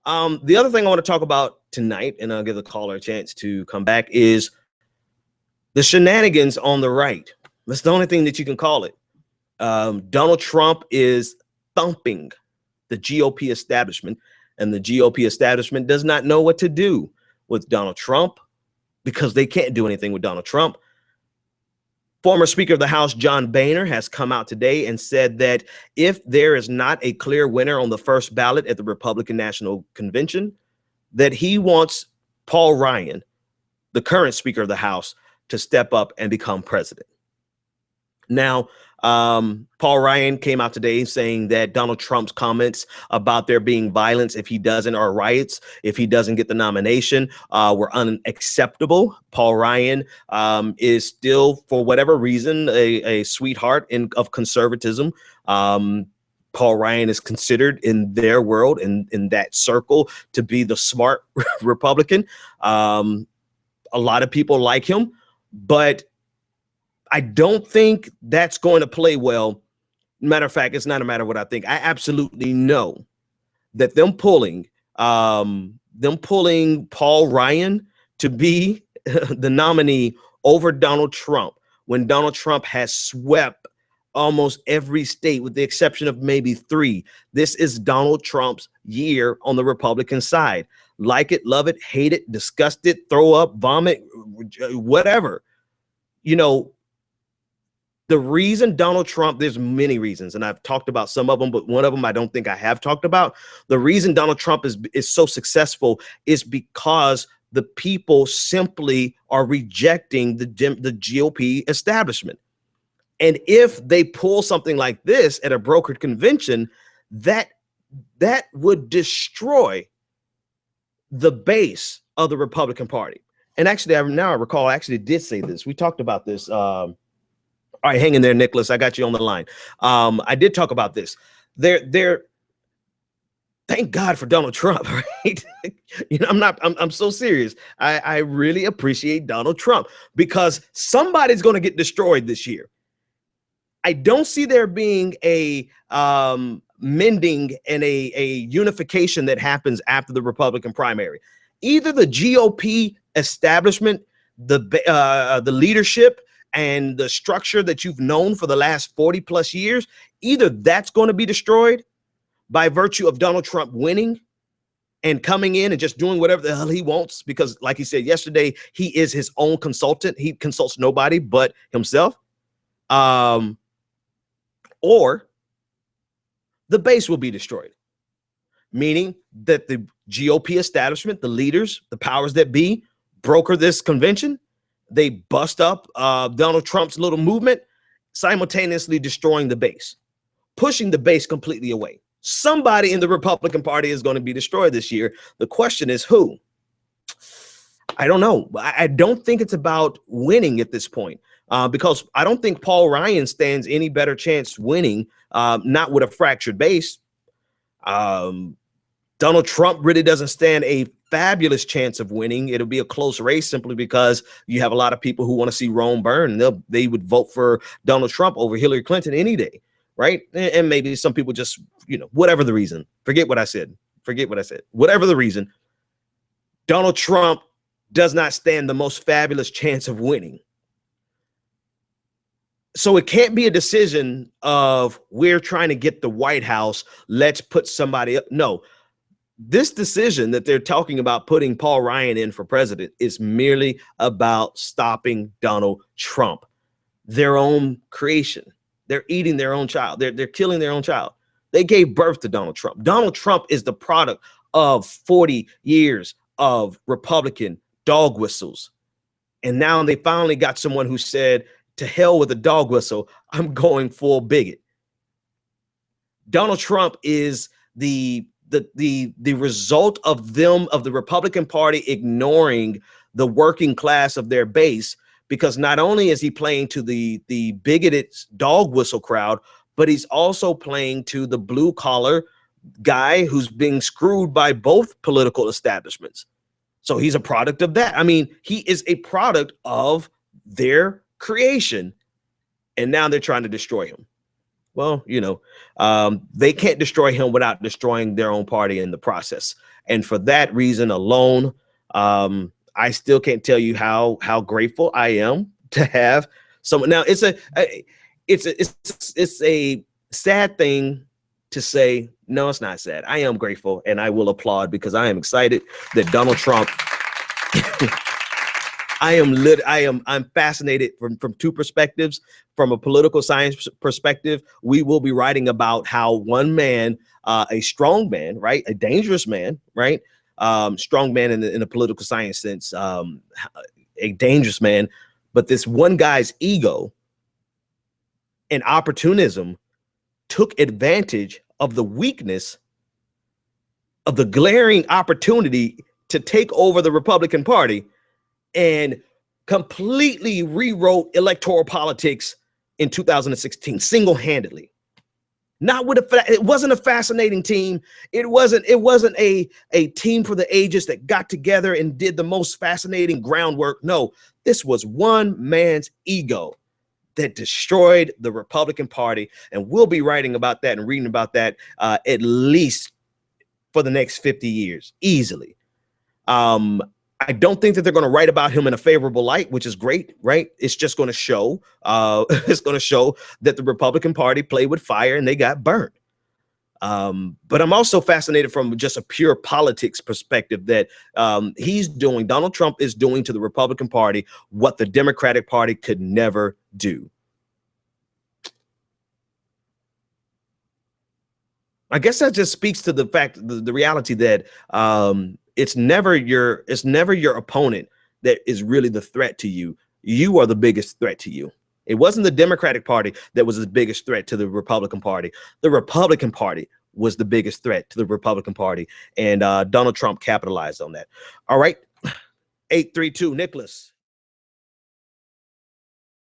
The other thing I want to talk about tonight, and I'll give the caller a chance to come back, is the shenanigans on the right. That's the only thing that you can call it. Donald Trump is thumping the GOP establishment, and the GOP establishment does not know what to do with Donald Trump because they can't do anything with Donald Trump. Former Speaker of the House, John Boehner, has come out today and said that if there is not a clear winner on the first ballot at the Republican National Convention, that he wants Paul Ryan, the current Speaker of the House, to step up and become president. Now, Paul Ryan came out today saying that Donald Trump's comments about there being violence if he doesn't, or riots if he doesn't get the nomination, were unacceptable. Paul Ryan is still, for whatever reason, a sweetheart of conservatism. Paul Ryan is considered in their world, in that circle, to be the smart Republican. A lot of people like him, but I don't think that's going to play well. Matter of fact, it's not a matter of what I think. I absolutely know that them pulling Paul Ryan to be the nominee over Donald Trump, when Donald Trump has swept almost every state with the exception of maybe 3. This is Donald Trump's year on the Republican side. Like it, love it, hate it, disgust it, throw up, vomit, whatever. You know, the reason Donald Trump, there's many reasons, and I've talked about some of them, but one of them I don't think I have talked about. The reason Donald Trump is so successful is because the people simply are rejecting the GOP establishment. And if they pull something like this at a brokered convention, that would destroy the base of the Republican Party. And actually, I recall, I actually did say this. We talked about this. All right, hang in there, Nicholas. I got you on the line. I did talk about this. Thank God for Donald Trump, right? You know, I'm so serious. I really appreciate Donald Trump because somebody's going to get destroyed this year. I don't see there being a mending and a unification that happens after the Republican primary. Either the GOP establishment, the leadership, and the structure that you've known for the last 40 plus years, either that's going to be destroyed by virtue of Donald Trump winning and coming in and just doing whatever the hell he wants, because like he said yesterday, he is his own consultant. He consults nobody but himself. Or the base will be destroyed, meaning that the GOP establishment, the leaders, the powers that be, broker this convention. They bust up Donald Trump's little movement, simultaneously destroying the base, pushing the base completely away. Somebody in the Republican Party is going to be destroyed this year. The question is who? I don't know. I don't think it's about winning at this point, because I don't think Paul Ryan stands any better chance winning, not with a fractured base. Donald Trump really doesn't stand a fabulous chance of winning. It'll be a close race simply because you have a lot of people who want to see Rome burn. They would vote for Donald Trump over Hillary Clinton any day, right? And maybe some people just, you know, whatever the reason, forget what I said. Whatever the reason, Donald Trump does not stand the most fabulous chance of winning. So it can't be a decision of we're trying to get the White House, let's put somebody up. No. This decision that they're talking about putting Paul Ryan in for president is merely about stopping Donald Trump, their own creation. They're eating their own child. They're killing their own child. They gave birth to Donald Trump. Donald Trump is the product of 40 years of Republican dog whistles. And now they finally got someone who said, to hell with a dog whistle, I'm going full bigot. Donald Trump is the result of the Republican Party ignoring the working class of their base, because not only is he playing to the bigoted dog whistle crowd, but he's also playing to the blue collar guy who's being screwed by both political establishments. So he's a product of that. I mean, he is a product of their creation, and now they're trying to destroy him. Well, they can't destroy him without destroying their own party in the process. And for that reason alone, I still can't tell you how grateful I am to have someone. Now, it's a sad thing to say. No, it's not sad. I am grateful, and I will applaud because I am excited that Donald Trump. I'm fascinated from two perspectives. From a political science perspective, we will be writing about how one man, a strong man, right, a dangerous man, right, strong man in a political science sense, a dangerous man, but this one guy's ego and opportunism took advantage of the weakness of the glaring opportunity to take over the Republican Party and completely rewrote electoral politics in 2016 single-handedly. Not with it wasn't a fascinating team. It wasn't a team for the ages that got together and did the most fascinating groundwork. No, this was one man's ego that destroyed the Republican Party, and we'll be writing about that and reading about that at least for the next 50 years, easily. I don't think that they're going to write about him in a favorable light, which is great, right? It's just going to show, it's going to show that the Republican Party played with fire and they got burnt. But I'm also fascinated from just a pure politics perspective that Donald Trump is doing to the Republican Party what the Democratic Party could never do. I guess that just speaks to the fact, the reality that it's never your opponent that is really the threat to you. You are the biggest threat to you. It wasn't the Democratic Party that was the biggest threat to the Republican Party. The Republican Party was the biggest threat to the Republican Party, and Donald Trump capitalized on that. All right, 832, Nicholas.